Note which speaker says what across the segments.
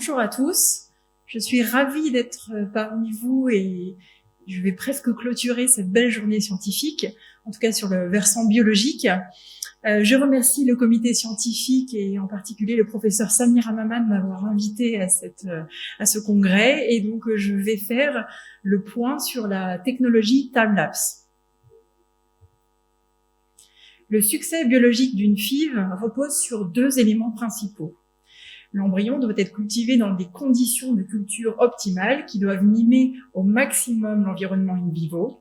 Speaker 1: Bonjour à tous, je suis ravie d'être parmi vous et je vais presque clôturer cette belle journée scientifique, en tout cas sur le versant biologique. Je remercie le comité scientifique et en particulier le professeur Samir Amaman de m'avoir invité à ce congrès, et donc je vais faire le point sur la technologie time-lapse. Le succès biologique d'une FIV repose sur deux éléments principaux. L'embryon doit être cultivé dans des conditions de culture optimales qui doivent mimer au maximum l'environnement in vivo.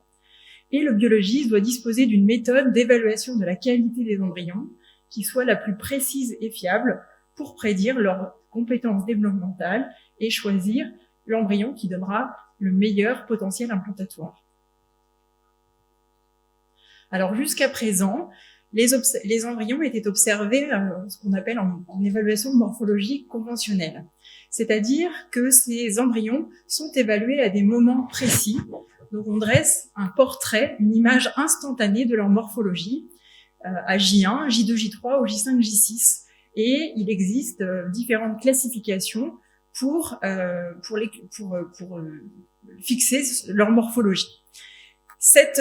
Speaker 1: Et le biologiste doit disposer d'une méthode d'évaluation de la qualité des embryons qui soit la plus précise et fiable pour prédire leurs compétences développementales et choisir l'embryon qui donnera le meilleur potentiel implantatoire. Alors jusqu'à présent, les embryons étaient observés ce qu'on appelle en évaluation morphologique conventionnelle. C'est-à-dire que ces embryons sont évalués à des moments précis. Donc on dresse un portrait, une image instantanée de leur morphologie à J1, J2, J3 ou J5, J6. Et il existe différentes classifications pour fixer leur morphologie. Cette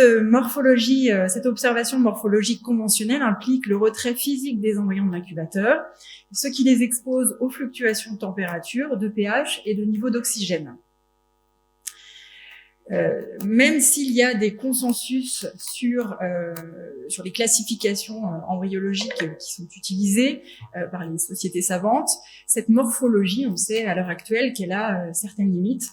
Speaker 1: observation morphologique conventionnelle implique le retrait physique des embryons de l'incubateur, ce qui les expose aux fluctuations de température, de pH et de niveau d'oxygène. Même s'il y a des consensus sur les classifications embryologiques qui sont utilisées par les sociétés savantes, cette morphologie, on sait à l'heure actuelle qu'elle a certaines limites.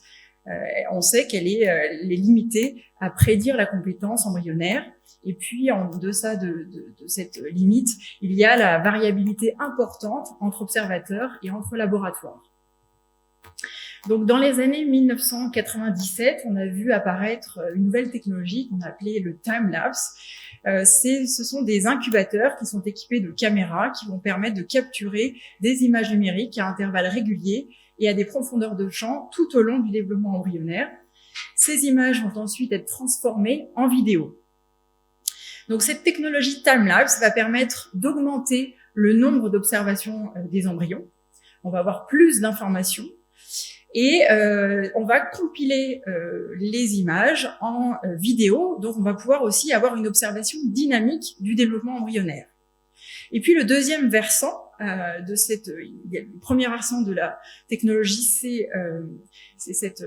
Speaker 1: On sait qu'elle est limitée à prédire la compétence embryonnaire. Et puis, en deçà de cette limite, il y a la variabilité importante entre observateurs et entre laboratoires. Donc, dans les années 1997, on a vu apparaître une nouvelle technologie qu'on a appelée le time-lapse. Ce sont des incubateurs qui sont équipés de caméras qui vont permettre de capturer des images numériques à intervalles réguliers et à des profondeurs de champ tout au long du développement embryonnaire. Ces images vont ensuite être transformées en vidéo. Donc cette technologie time-lapse va permettre d'augmenter le nombre d'observations des embryons. On va avoir plus d'informations et on va compiler les images en vidéo. Donc on va pouvoir aussi avoir une observation dynamique du développement embryonnaire. Et puis le deuxième versant le premier versant de la technologie, c'est cette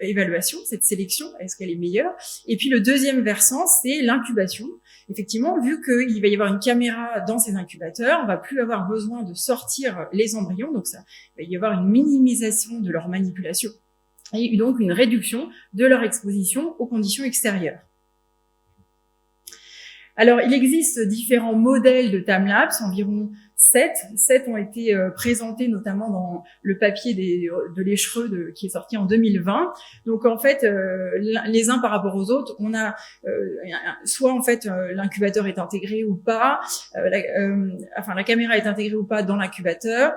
Speaker 1: évaluation, cette sélection, est-ce qu'elle est meilleure? Et puis le deuxième versant, c'est l'incubation. Effectivement, vu qu'il va y avoir une caméra dans ces incubateurs, on va plus avoir besoin de sortir les embryons, donc il va y avoir une minimisation de leur manipulation et donc une réduction de leur exposition aux conditions extérieures. Alors, il existe différents modèles de time-lapse, environ 7 ont été présentés notamment dans le papier de l'Echereux qui est sorti en 2020. Donc en fait, les uns par rapport aux autres, on a soit en fait l'incubateur est intégré ou pas, la caméra est intégrée ou pas dans l'incubateur.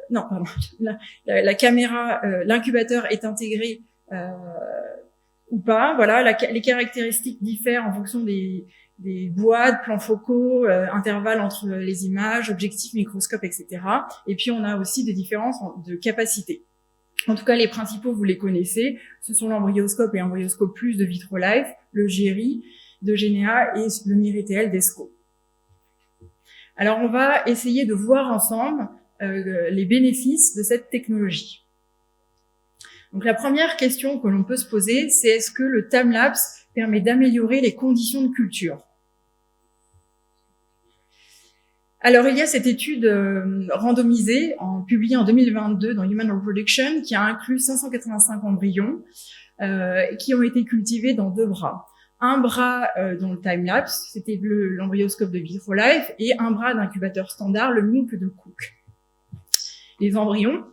Speaker 1: La caméra, l'incubateur est intégré ou pas. Voilà, les caractéristiques diffèrent en fonction des boîtes, plans focaux, intervalles entre les images, objectifs, microscopes, etc. Et puis on a aussi des différences de capacité. En tout cas, les principaux, vous les connaissez. Ce sont l'embryoscope et embryoscope plus de Vitrolife, le GERI de Genea et le MIRI-TL d'ESCO. Alors on va essayer de voir ensemble les bénéfices de cette technologie. Donc la première question que l'on peut se poser, c'est est-ce que le time-lapse permet d'améliorer les conditions de culture? Alors, il y a cette étude randomisée, publiée en 2022 dans Human Reproduction, qui a inclus 585 embryons qui ont été cultivés dans 2 bras. Un bras dans le time-lapse, c'était l'embryoscope de Vitrolife, et un bras d'incubateur standard, le MINC de Cook. Les embryons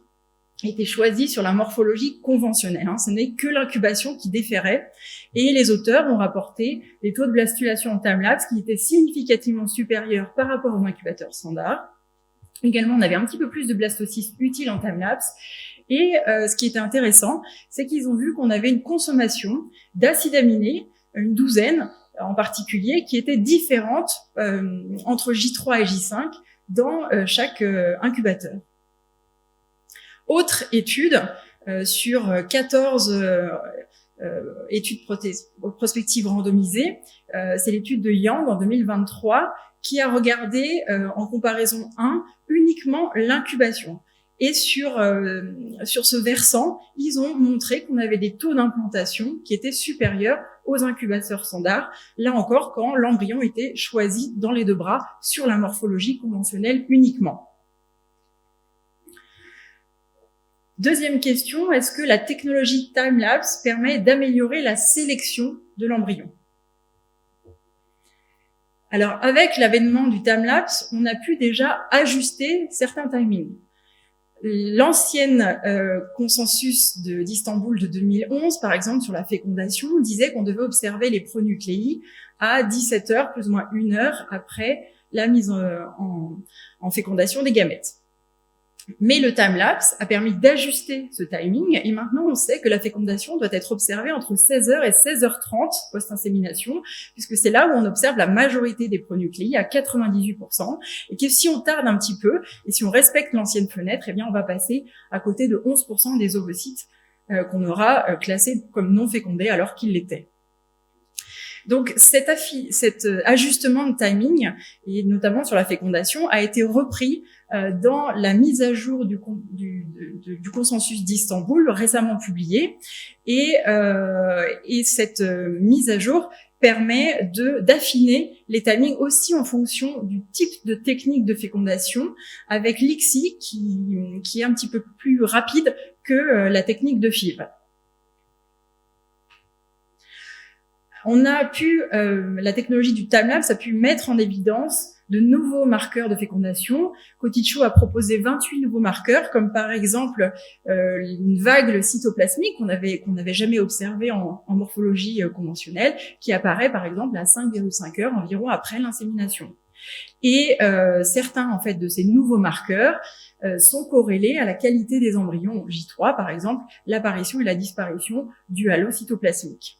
Speaker 1: étaient choisis sur la morphologie conventionnelle. Ce n'est que l'incubation qui différait. Et les auteurs ont rapporté des taux de blastulation en time-lapse qui étaient significativement supérieurs par rapport aux incubateurs standards. Également, on avait un petit peu plus de blastocystes utiles en time-lapse. Et ce qui était intéressant, c'est qu'ils ont vu qu'on avait une consommation d'acides aminés, une douzaine en particulier, qui était différente entre J3 et J5 dans chaque incubateur. Autre étude sur 14 études prospectives randomisées, c'est l'étude de Yang en 2023 qui a regardé en comparaison 1 uniquement l'incubation. Et sur ce versant, ils ont montré qu'on avait des taux d'implantation qui étaient supérieurs aux incubateurs standards, là encore quand l'embryon était choisi dans les 2 bras sur la morphologie conventionnelle uniquement. Deuxième question, est-ce que la technologie time-lapse permet d'améliorer la sélection de l'embryon? Alors, avec l'avènement du time-lapse, on a pu déjà ajuster certains timings. L'ancienne consensus d'Istanbul de 2011, par exemple, sur la fécondation, disait qu'on devait observer les pronucléi à 17 heures, plus ou moins 1 heure après la mise en fécondation des gamètes. Mais le time-lapse a permis d'ajuster ce timing et maintenant on sait que la fécondation doit être observée entre 16h et 16h30 post-insémination, puisque c'est là où on observe la majorité des pronucléi à 98%, et que si on tarde un petit peu et si on respecte l'ancienne fenêtre, eh bien on va passer à côté de 11% des ovocytes qu'on aura classés comme non fécondés alors qu'ils l'étaient. Donc cet ajustement de timing, et notamment sur la fécondation, a été repris dans la mise à jour du consensus d'Istanbul récemment publié, et cette mise à jour permet d'affiner les timings aussi en fonction du type de technique de fécondation, avec l'ICSI qui est un petit peu plus rapide que la technique de FIV. La technologie du time-lapse a pu mettre en évidence de nouveaux marqueurs de fécondation. Kotichou a proposé 28 nouveaux marqueurs, comme par exemple une vague cytoplasmique qu'on n'avait jamais observée en morphologie conventionnelle, qui apparaît par exemple à 5,5 heures environ après l'insémination. Et certains en fait de ces nouveaux marqueurs sont corrélés à la qualité des embryons J3, par exemple l'apparition et la disparition du halo cytoplasmique.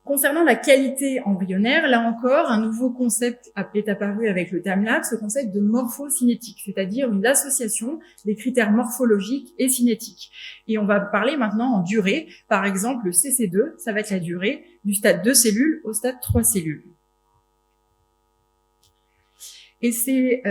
Speaker 1: Concernant la qualité embryonnaire, là encore, un nouveau concept est apparu avec le time-lapse, le concept de morphocinétique, c'est-à-dire une association des critères morphologiques et cinétiques. Et on va parler maintenant en durée. Par exemple, le CC2, ça va être la durée du stade 2 cellules au stade 3 cellules. Et c'est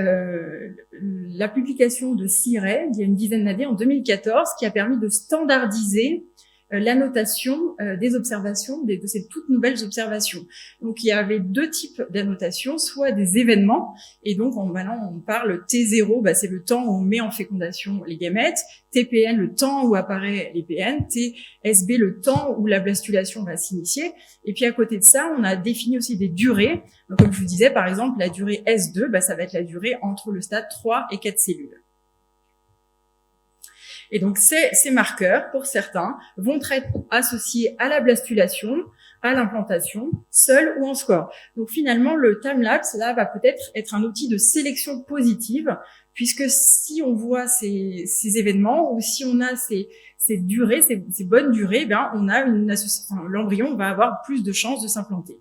Speaker 1: la publication de Cirey, il y a une dizaine d'années, en 2014, qui a permis de standardiser l'annotation des observations, de ces toutes nouvelles observations. Donc il y avait 2 types d'annotations, soit des événements, et donc maintenant on parle T0, c'est le temps où on met en fécondation les gamètes, TPN, le temps où apparaît les PN, TSB, le temps où la blastulation va s'initier, et puis à côté de ça, on a défini aussi des durées. Donc comme je vous disais, par exemple, la durée S2, ça va être la durée entre le stade 3 et 4 cellules. Et donc ces marqueurs, pour certains, vont être associés à la blastulation, à l'implantation, seul ou en score. Donc finalement, le time-lapse, là, va peut-être être un outil de sélection positive, puisque si on voit ces événements, ou si on a ces durées, ces bonnes durées, on a l'embryon va avoir plus de chances de s'implanter.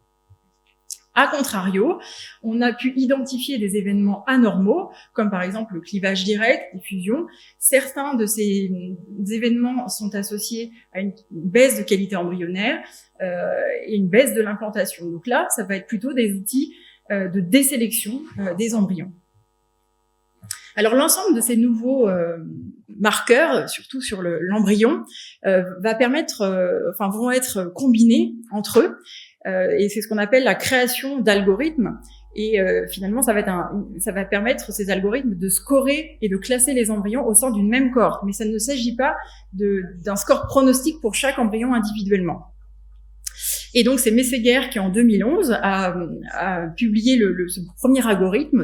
Speaker 1: A contrario, on a pu identifier des événements anormaux, comme par exemple le clivage direct, les fusions. Certains de ces événements sont associés à une baisse de qualité embryonnaire et une baisse de l'implantation. Donc là, ça va être plutôt des outils de désélection des embryons. Alors l'ensemble de ces nouveaux marqueurs, surtout sur l'embryon, vont être combinés entre eux. Et c'est ce qu'on appelle la création d'algorithmes. Et finalement, ça va permettre ces algorithmes de scorer et de classer les embryons au sein d'une même cohorte. Mais ça ne s'agit pas d'un score pronostic pour chaque embryon individuellement. Et donc, c'est Messeguer qui, en 2011, a publié ce premier algorithme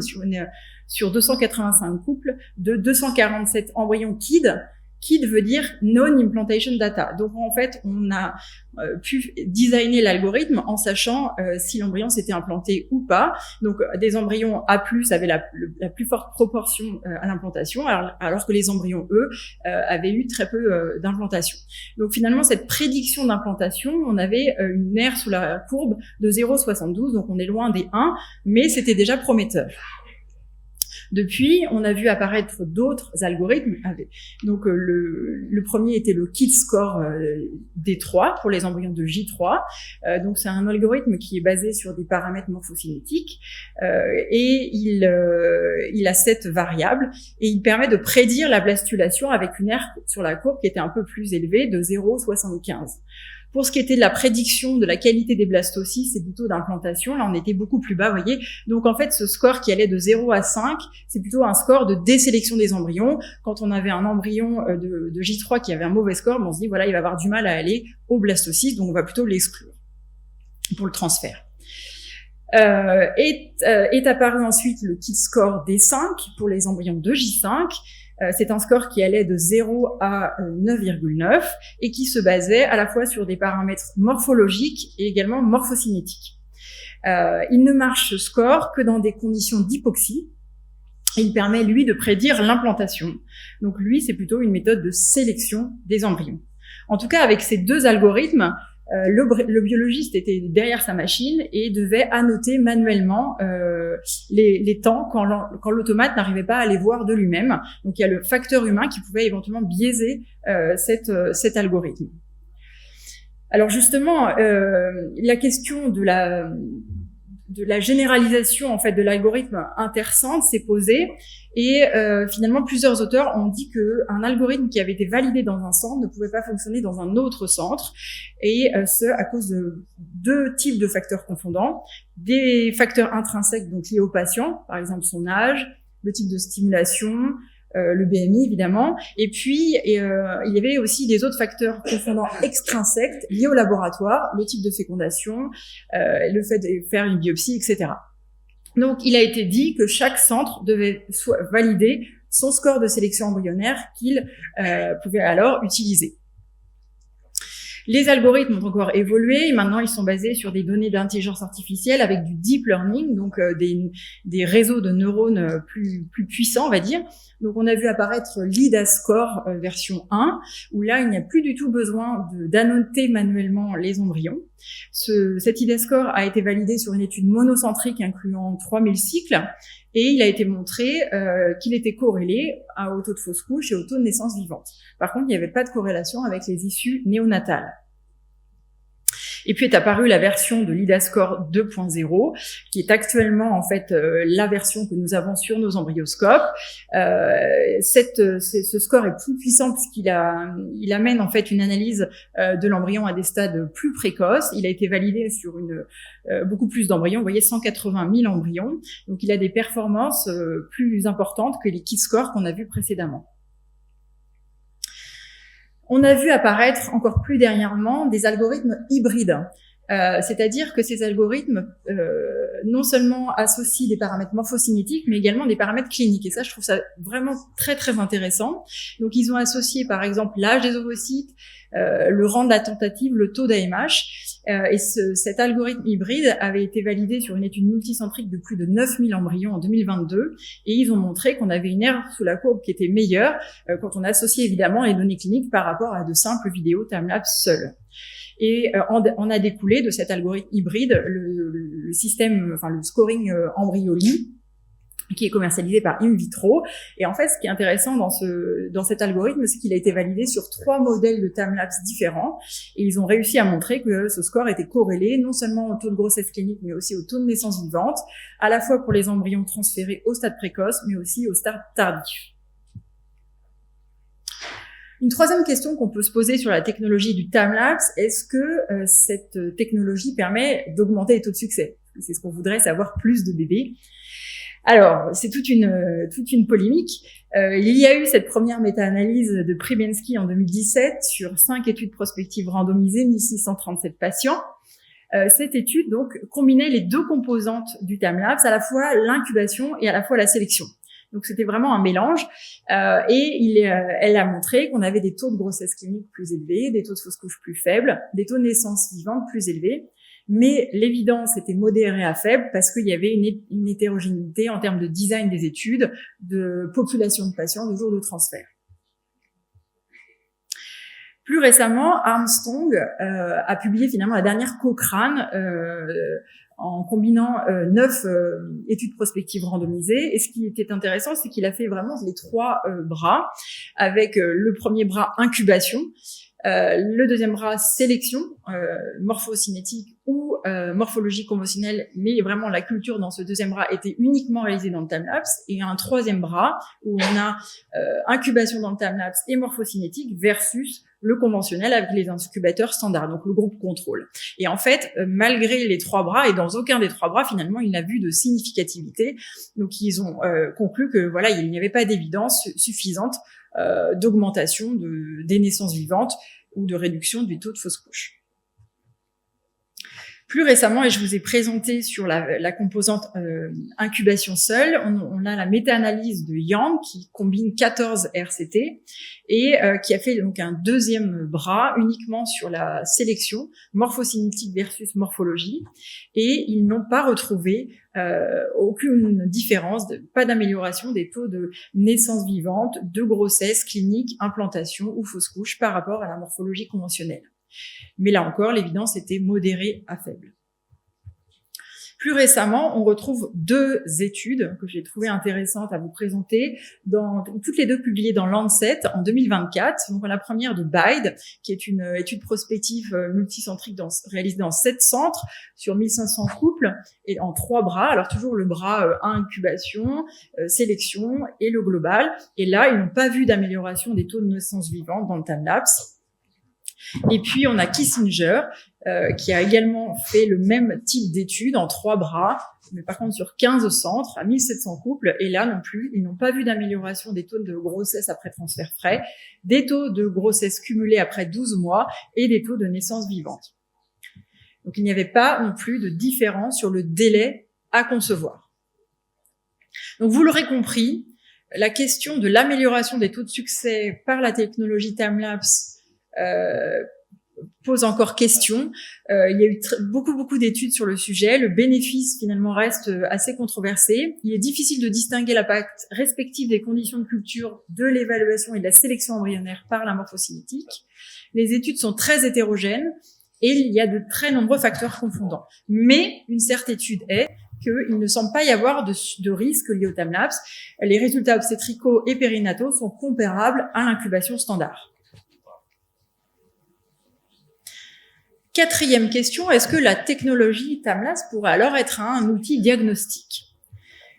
Speaker 1: sur 285 couples de 247 embryons KID. KID veut dire Non-Implantation Data. Donc, en fait, on a pu designer l'algorithme en sachant si l'embryon s'était implanté ou pas. Donc, des embryons A+, avaient la plus forte proportion à l'implantation, alors que les embryons E avaient eu très peu d'implantation. Donc, finalement, cette prédiction d'implantation, on avait une R sous la courbe de 0,72, donc on est loin des 1, mais c'était déjà prometteur. Depuis, on a vu apparaître d'autres algorithmes. Donc, le premier était le KIT score D3 pour les embryons de J3. Donc, c'est un algorithme qui est basé sur des paramètres morphocinétiques et il a 7 variables et il permet de prédire la blastulation avec une R sur la courbe qui était un peu plus élevée de 0,75. Pour ce qui était de la prédiction de la qualité des blastocytes et du taux d'implantation, là on était beaucoup plus bas, vous voyez. Donc en fait, ce score qui allait de 0 à 5, c'est plutôt un score de désélection des embryons. Quand on avait un embryon de J3 qui avait un mauvais score, on se dit voilà, il va avoir du mal à aller au blastocyte, donc on va plutôt l'exclure pour le transfert. Est apparu ensuite le KIT score D5 pour les embryons de J5. C'est un score qui allait de 0 à 9,9 et qui se basait à la fois sur des paramètres morphologiques et également morphocinétiques. Il ne marche ce score que dans des conditions d'hypoxie. Il permet, lui, de prédire l'implantation. Donc, lui, c'est plutôt une méthode de sélection des embryons. En tout cas, avec ces deux algorithmes, le biologiste était derrière sa machine et devait annoter manuellement les temps quand l'automate n'arrivait pas à les voir de lui-même. Donc il y a le facteur humain qui pouvait éventuellement biaiser cet algorithme. Alors justement, la question de la généralisation en fait de l'algorithme intercentre s'est posée et finalement plusieurs auteurs ont dit que un algorithme qui avait été validé dans un centre ne pouvait pas fonctionner dans un autre centre et ce à cause de deux types de facteurs confondants, des facteurs intrinsèques donc liés au patient, par exemple son âge, le type de stimulation, le BMI évidemment, et puis il y avait aussi des autres facteurs confondants extrinsèques liés au laboratoire, le type de fécondation, le fait de faire une biopsie, etc. Donc il a été dit que chaque centre devait valider son score de sélection embryonnaire qu'il pouvait alors utiliser. Les algorithmes ont encore évolué et maintenant ils sont basés sur des données d'intelligence artificielle avec du deep learning, donc des réseaux de neurones plus puissants, on va dire. Donc on a vu apparaître l'IDAScore version 1, où là il n'y a plus du tout besoin d'annoter manuellement les embryons. Cet IDAScore a été validé sur une étude monocentrique incluant 3000 cycles et il a été montré qu'il était corrélé au taux de fausse couche et au taux de naissance vivante. Par contre, il n'y avait pas de corrélation avec les issues néonatales. Et puis est apparue la version de l'IDAScore 2.0, qui est actuellement en fait la version que nous avons sur nos embryoscopes. Ce score est plus puissant puisqu'il amène en fait une analyse de l'embryon à des stades plus précoces. Il a été validé sur beaucoup plus d'embryons. Vous voyez, 180 000 embryons. Donc il a des performances plus importantes que les KIT scores qu'on a vus précédemment. On a vu apparaître encore plus dernièrement des algorithmes hybrides, c'est-à-dire que ces algorithmes non seulement associent des paramètres morphocinétiques, mais également des paramètres cliniques. Et ça, je trouve ça vraiment très très intéressant. Donc, ils ont associé par exemple l'âge des ovocytes, le rang de la tentative, le taux d'AMH. Et cet algorithme hybride avait été validé sur une étude multicentrique de plus de 9000 embryons en 2022 et ils ont montré qu'on avait une R sous la courbe qui était meilleure quand on associait évidemment les données cliniques par rapport à de simples vidéos timelapse seules. Et on a découlé de cet algorithme hybride le système, enfin le scoring EmbryoLi, qui est commercialisé par In Vitro. Et en fait, ce qui est intéressant dans cet algorithme, c'est qu'il a été validé sur 3 modèles de timelapse différents. Et ils ont réussi à montrer que ce score était corrélé non seulement au taux de grossesse clinique, mais aussi au taux de naissance vivante, à la fois pour les embryons transférés au stade précoce, mais aussi au stade tardif. Une troisième question qu'on peut se poser sur la technologie du timelapse, est-ce que cette technologie permet d'augmenter les taux de succès? C'est ce qu'on voudrait, savoir plus de bébés. Alors, c'est toute une polémique. Il y a eu cette première méta-analyse de Przybylski en 2017 sur 5 études prospectives randomisées, 1637 patients. Cette étude, donc, combinait les deux composantes du timelapse, à la fois l'incubation et à la fois la sélection. Donc, c'était vraiment un mélange. Elle a montré qu'on avait des taux de grossesse clinique plus élevés, des taux de fausse couche plus faibles, des taux de naissance vivante plus élevés. Mais l'évidence était modérée à faible parce qu'il y avait une hétérogénéité en termes de design des études, de population de patients, de jours de transfert. Plus récemment, Armstrong a publié finalement la dernière Cochrane en combinant 9 études prospectives randomisées. Et ce qui était intéressant, c'est qu'il a fait vraiment les 3 bras, avec le premier bras incubation, le deuxième bras sélection, morphocinétique ou morphologie conventionnelle, mais vraiment la culture dans ce deuxième bras était uniquement réalisée dans le timelapse, et un troisième bras où on a incubation dans le timelapse et morphocinétique versus le conventionnel avec les incubateurs standards, donc le groupe contrôle. Et en fait, malgré les 3 bras, et dans aucun des 3 bras, finalement, il n'a vu de significativité. Donc, ils ont conclu que voilà, il n'y avait pas d'évidence suffisante d'augmentation des naissances vivantes ou de réduction du taux de fausse couche. Plus récemment, et je vous ai présenté sur la composante incubation seule, on a la méta-analyse de Yang qui combine 14 RCT et qui a fait donc un deuxième bras uniquement sur la sélection morphocinétique versus morphologie, et ils n'ont pas retrouvé aucune différence, pas d'amélioration des taux de naissance vivante, de grossesse clinique, implantation ou fausse couche par rapport à la morphologie conventionnelle. Mais là encore, l'évidence était modérée à faible. Plus récemment, on retrouve 2 études que j'ai trouvées intéressantes à vous présenter, toutes les 2 publiées dans Lancet en 2024. Donc la première de Bide, qui est une étude prospective multicentrique réalisée dans 7 centres sur 1500 couples et en 3 bras. Alors toujours le bras incubation, sélection et le global. Et là, ils n'ont pas vu d'amélioration des taux de naissance vivante dans le timelapse. Et puis, on a Kissinger, qui a également fait le même type d'études en 3 bras, mais par contre sur 15 centres, à 1700 couples, et là non plus, ils n'ont pas vu d'amélioration des taux de grossesse après transfert frais, des taux de grossesse cumulés après 12 mois, et des taux de naissance vivante. Donc, il n'y avait pas non plus de différence sur le délai à concevoir. Donc, vous l'aurez compris, la question de l'amélioration des taux de succès par la technologie timelapse pose encore question. Il y a eu beaucoup d'études sur le sujet. Le bénéfice finalement reste assez controversé. Il est difficile de distinguer l'impact respectif des conditions de culture, de l'évaluation et de la sélection embryonnaire par la morphocinétique. Les études sont très hétérogènes et il y a de très nombreux facteurs confondants. Mais une certitude est qu'il ne semble pas y avoir de risque lié au timelapse. Les résultats obstétricaux et périnataux sont comparables à l'incubation standard. Quatrième question, est-ce que la technologie timelapse pourrait alors être un outil diagnostique?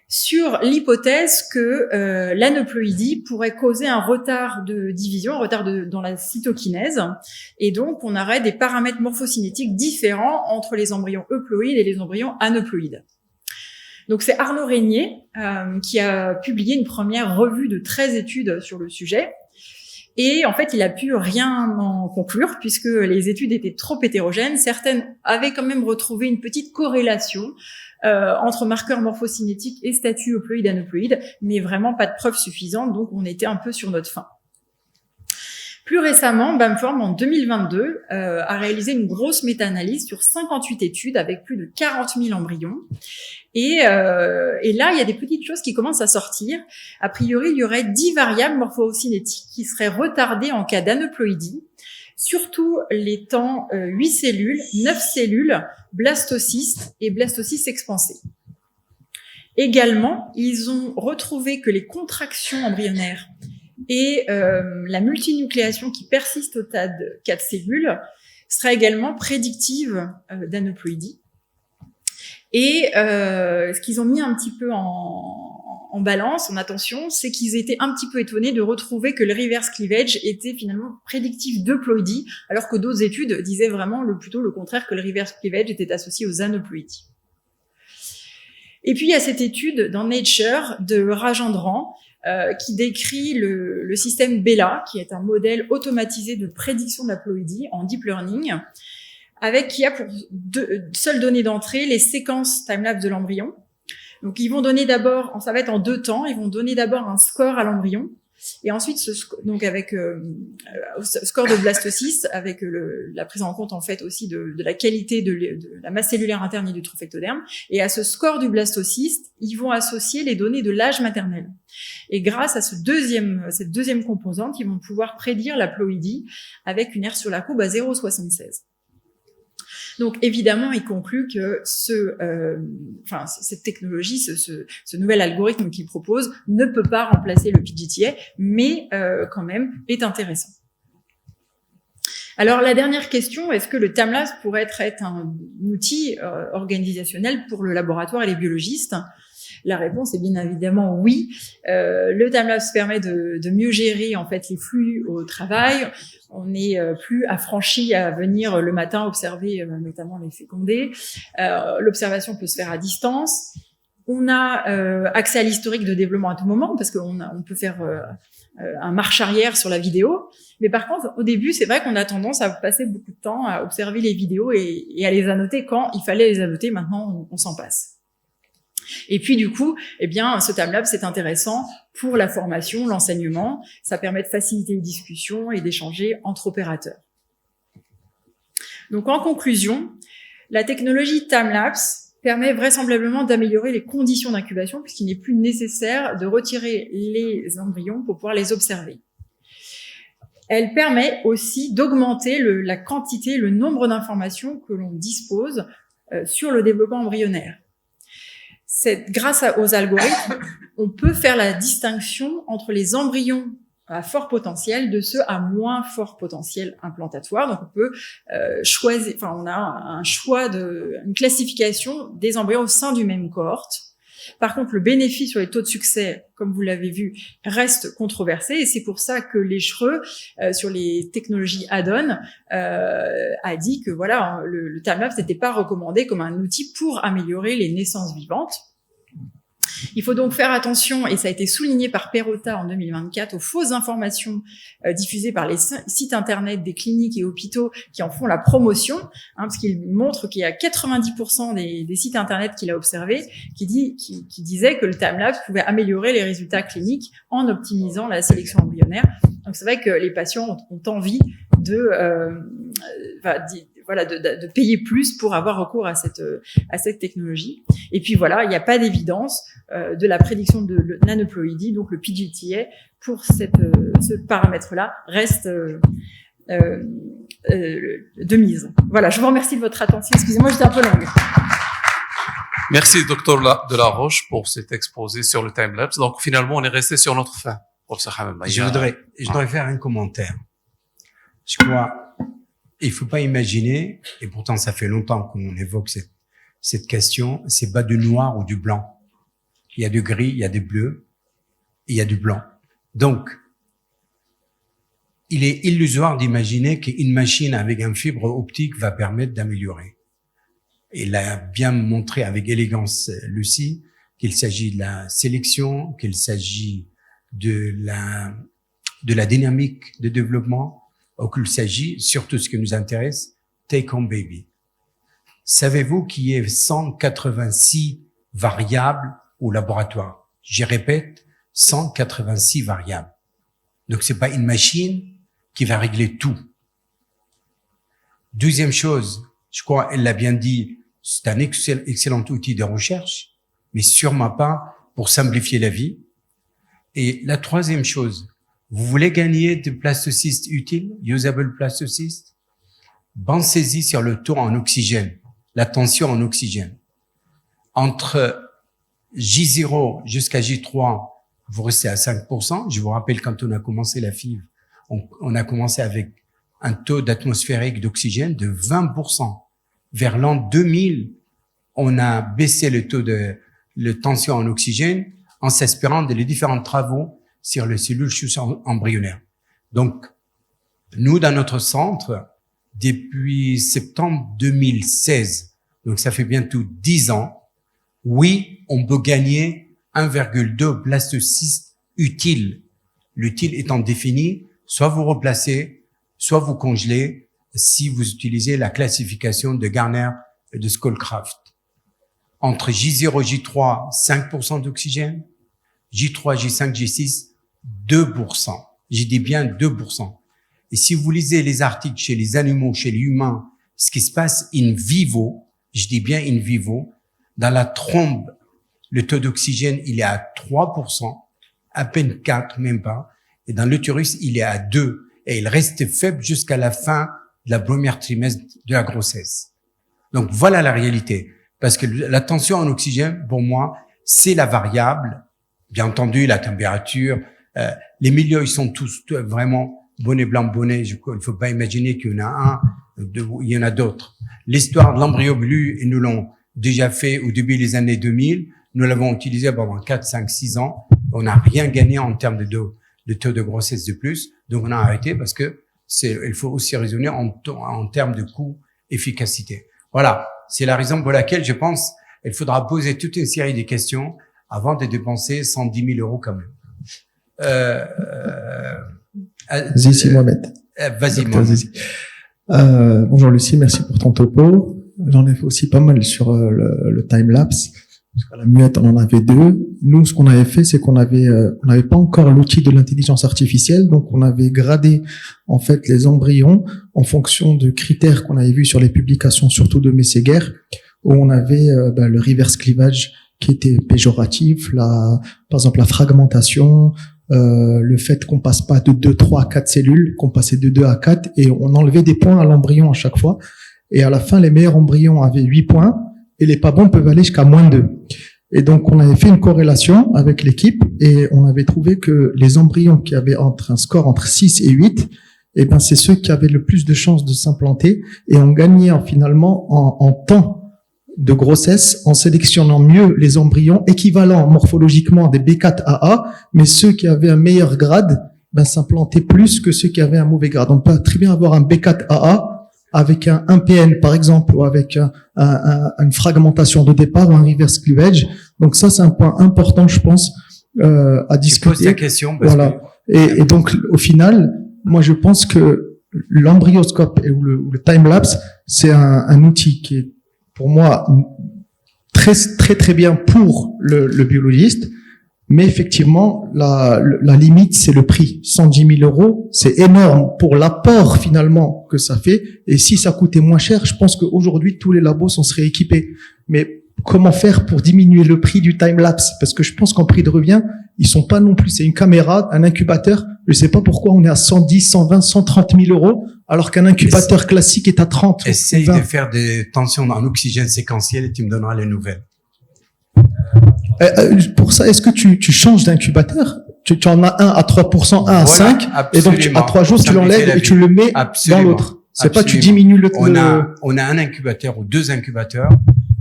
Speaker 1: Sur l'hypothèse que l'aneuploïdie pourrait causer un retard de division, un retard dans la cytokinèse, et donc on aurait des paramètres morphocinétiques différents entre les embryons euploïdes et les embryons aneuploïdes. Donc c'est Arnaud Régnier qui a publié une première revue de 13 études sur le sujet. Et en fait, il a pu rien en conclure puisque les études étaient trop hétérogènes. Certaines avaient quand même retrouvé une petite corrélation entre marqueurs morphocinétiques et statut euploïde-aneuploïde, mais vraiment pas de preuves suffisantes, donc on était un peu sur notre faim. Plus récemment, BAMFORM, en 2022, a réalisé une grosse méta-analyse sur 58 études avec plus de 40 000 embryons. Et là, il y a des petites choses qui commencent à sortir. A priori, il y aurait 10 variables morphocinétiques qui seraient retardées en cas d'aneuploïdie, surtout les temps 8 cellules, 9 cellules, blastocystes et blastocystes expansés. Également, ils ont retrouvé que les contractions embryonnaires et la multinucléation qui persiste au stade 4 cellules seraient également prédictives d'aneuploïdie. Et ce qu'ils ont mis un petit peu en balance, en attention, c'est qu'ils étaient un petit peu étonnés de retrouver que le reverse cleavage était finalement prédictif d'euploïdie, alors que d'autres études disaient vraiment plutôt le contraire, que le reverse cleavage était associé aux aneuploïdies. Et puis il y a cette étude dans Nature de Rajendran qui décrit le système BELA, qui est un modèle automatisé de prédiction de l'haploïdie en deep learning, qui a pour seule donnée d'entrée les séquences timelapse de l'embryon. Donc, ils vont donner d'abord, ça va être en 2 temps, ils vont donner d'abord un score à l'embryon, et ensuite, donc avec score de blastocyste, avec la prise en compte en fait aussi de la qualité de la masse cellulaire interne et du trophectoderme, et à ce score du blastocyste, ils vont associer les données de l'âge maternel. Et grâce à cette deuxième composante, ils vont pouvoir prédire l'haploïdie avec une R sur la courbe à 0,76. Donc évidemment, il conclut que cette technologie, ce nouvel algorithme qu'il propose ne peut pas remplacer le PGTA, mais quand même est intéressant. Alors la dernière question, est-ce que le timelapse pourrait être un outil organisationnel pour le laboratoire et les biologistes? La réponse est bien évidemment oui. Le timelapse permet de mieux gérer en fait les flux au travail. On n'est plus affranchi à venir le matin observer notamment les fécondés. L'observation peut se faire à distance. On a accès à l'historique de développement à tout moment parce qu'on peut faire un marche arrière sur la vidéo. Mais par contre, au début, c'est vrai qu'on a tendance à passer beaucoup de temps à observer les vidéos et à les annoter quand il fallait les annoter. Maintenant, on s'en passe. Et puis du coup, eh bien, ce timelapse c'est intéressant pour la formation, l'enseignement. Ça permet de faciliter les discussions et d'échanger entre opérateurs. Donc en conclusion, la technologie timelapse permet vraisemblablement d'améliorer les conditions d'incubation puisqu'il n'est plus nécessaire de retirer les embryons pour pouvoir les observer. Elle permet aussi d'augmenter la quantité, le nombre d'informations que l'on dispose sur le développement embryonnaire. Grâce aux algorithmes, on peut faire la distinction entre les embryons à fort potentiel de ceux à moins fort potentiel implantatoire. Donc, on peut choisir, on a un choix une classification des embryons au sein du même cohorte. Par contre, le bénéfice sur les taux de succès, comme vous l'avez vu, reste controversé et c'est pour ça que l'Eschreux, sur les technologies add-on, a dit que voilà, le timelapse n'était pas recommandé comme un outil pour améliorer les naissances vivantes. Il faut donc faire attention, et ça a été souligné par Perrotta en 2024, aux fausses informations diffusées par les sites internet des cliniques et hôpitaux qui en font la promotion, parce qu'il montre qu'il y a 90% des sites internet qu'il a observés qui disaient que le timelapse pouvait améliorer les résultats cliniques en optimisant la sélection embryonnaire. Donc c'est vrai que les patients ont envie de payer plus pour avoir recours à cette technologie. Et puis voilà, il n'y a pas d'évidence de la prédiction de l'aneuploïdie, donc le PGTA pour ce paramètre-là reste de mise. Voilà, je vous remercie de votre attention. Excusez-moi, j'étais un peu longue.
Speaker 2: Merci, Dr Delaroche, pour cet exposé sur le timelapse. Donc finalement, on est resté sur notre fin.
Speaker 3: Je voudrais faire un commentaire. Je crois, il faut pas imaginer, et pourtant ça fait longtemps qu'on évoque cette question, c'est pas du noir ou du blanc. Il y a du gris, il y a du bleu, il y a du blanc. Donc, il est illusoire d'imaginer qu'une machine avec un fibre optique va permettre d'améliorer. Il a bien montré avec élégance, Lucie, qu'il s'agit de la sélection, qu'il s'agit de la dynamique de développement, ou qu'il s'agit, surtout ce qui nous intéresse, take home baby. Savez-vous qu'il y a 186 variables au laboratoire? Je répète, 186 variables. Donc c'est pas une machine qui va régler tout. Deuxième chose, je crois, elle l'a bien dit, c'est un excellent outil de recherche, mais sûrement pas pour simplifier la vie. Et la troisième chose, vous voulez gagner de blastocystes utiles, usable blastocystes? Pensez-y sur le taux en oxygène, la tension en oxygène. Entre J0 jusqu'à J3, vous restez à 5%. Je vous rappelle, quand on a commencé la FIV, on a commencé avec un taux d'atmosphérique d'oxygène de 20%. Vers l'an 2000, on a baissé le taux de tension en oxygène en s'inspirant des différents travaux sur les cellules souches embryonnaires. Donc, nous, dans notre centre, depuis septembre 2016, donc ça fait bientôt 10 ans, oui, on peut gagner 1,2 blastocystes utiles. L'utile étant défini, soit vous replacez, soit vous congelez, si vous utilisez la classification de Garner et de Schoolcraft. Entre J0 et J3, 5% d'oxygène, J3, J5, J6, 2%. J'ai dit bien 2%. Et si vous lisez les articles chez les animaux, chez les humains, ce qui se passe in vivo, je dis bien in vivo, dans la trombe, le taux d'oxygène, il est à 3%, à peine 4, même pas. Et dans l'utérus, il est à 2. Et il reste faible jusqu'à la fin de la première trimestre de la grossesse. Donc voilà la réalité. Parce que la tension en oxygène, pour moi, c'est la variable. Bien entendu, la température, les milieux, ils sont tous vraiment bonnet blanc, bonnet. Il ne faut pas imaginer qu'il y en a un, il y en a d'autres. L'histoire de l'embryo glu, ils nous l'ont déjà fait au début des années 2000. Nous l'avons utilisé pendant 4, 5, 6 ans. On n'a rien gagné en termes de taux de grossesse de plus. Donc, on a arrêté parce que il faut aussi raisonner en termes de coût, efficacité. Voilà. C'est la raison pour laquelle je pense il faudra poser toute une série de questions avant de dépenser 110 000 € quand même.
Speaker 4: Zizi Mohamed.
Speaker 3: Vas-y, Mohamed.
Speaker 4: Bonjour Lucie, merci pour ton topo. J'en ai fait aussi pas mal sur le time-lapse. Parce qu'à la muette, on en avait 2. Nous, ce qu'on avait fait, c'est qu'on n'avait pas encore l'outil de l'intelligence artificielle, donc on avait gradé en fait les embryons en fonction de critères qu'on avait vus sur les publications, surtout de Messeguer, où on avait le reverse cleavage qui était péjoratif, par exemple la fragmentation, le fait qu'on passe pas de 2, 3 à 4 cellules, qu'on passait de 2 à 4, et on enlevait des points à l'embryon à chaque fois. Et à la fin, les meilleurs embryons avaient 8 points, et les pas bons peuvent aller jusqu'à -2. Et donc, on avait fait une corrélation avec l'équipe, et on avait trouvé que les embryons qui avaient un score entre 6 et 8, eh ben, c'est ceux qui avaient le plus de chances de s'implanter, et on gagnait finalement en temps de grossesse en sélectionnant mieux les embryons équivalents morphologiquement des B4AA, mais ceux qui avaient un meilleur grade, s'implantaient plus que ceux qui avaient un mauvais grade. On peut très bien avoir un B4AA avec un 1PN, par exemple, ou avec une fragmentation de départ ou un reverse cleavage. Donc ça, c'est un point important, je pense, à discuter.
Speaker 3: Je pose ta question parce
Speaker 4: voilà. Et donc, au final, moi, je pense que l'embryoscope ou le time-lapse, c'est un outil qui est, pour moi, très, très, très bien pour le biologiste. Mais effectivement, la limite, c'est le prix. 110 000 €, c'est énorme pour l'apport finalement que ça fait. Et si ça coûtait moins cher, je pense qu'aujourd'hui, tous les labos s'en seraient équipés. Mais comment faire pour diminuer le prix du time-lapse? Parce que je pense qu'en prix de revient, ils sont pas non plus. C'est une caméra, un incubateur. Je sais pas pourquoi on est à 110, 120, 130 000 €, alors qu'un incubateur classique est à 30.
Speaker 3: Essaye de faire des tensions en oxygène séquentiel et tu me donneras les nouvelles.
Speaker 4: Pour ça, est-ce que tu changes d'incubateur? Tu en as un à 3%, un à 5, et donc à 3 jours, tu l'enlèves et tu le mets dans l'autre. C'est pas tu diminues le...
Speaker 3: On a un incubateur ou 2 incubateurs,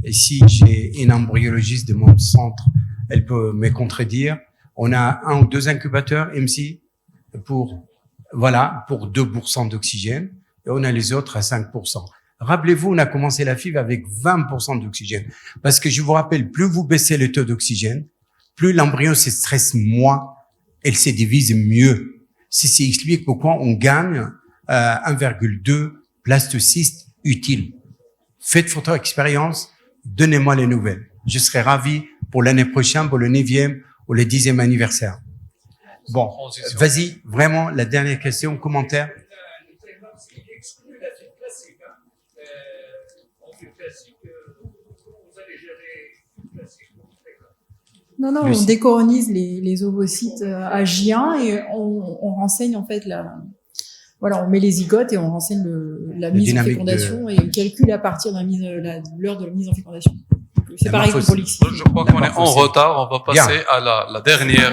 Speaker 3: et si j'ai une embryologiste de mon centre, elle peut me contredire. On a 1 ou 2 incubateurs MC pour 2% d'oxygène, et on a les autres à 5%. Rappelez-vous, on a commencé la FIV avec 20% d'oxygène. Parce que je vous rappelle, plus vous baissez le taux d'oxygène, plus l'embryon se stresse moins, elle se divise mieux. C'est explique pourquoi on gagne 1,2 blastocystes utiles. Faites votre expérience, donnez-moi les nouvelles. Je serai ravi pour l'année prochaine, pour le 9e ou le 10e anniversaire. Bon, vas-y, vraiment, la dernière question, commentaire.
Speaker 1: Non, on décoronise les ovocytes à J1 et on renseigne en fait on met les zygotes et on renseigne la mise en fécondation et on calcule à partir de l'heure de la mise en fécondation. C'est pareil que pour l'X.
Speaker 2: Je crois qu'on est en retard, on va passer à la dernière.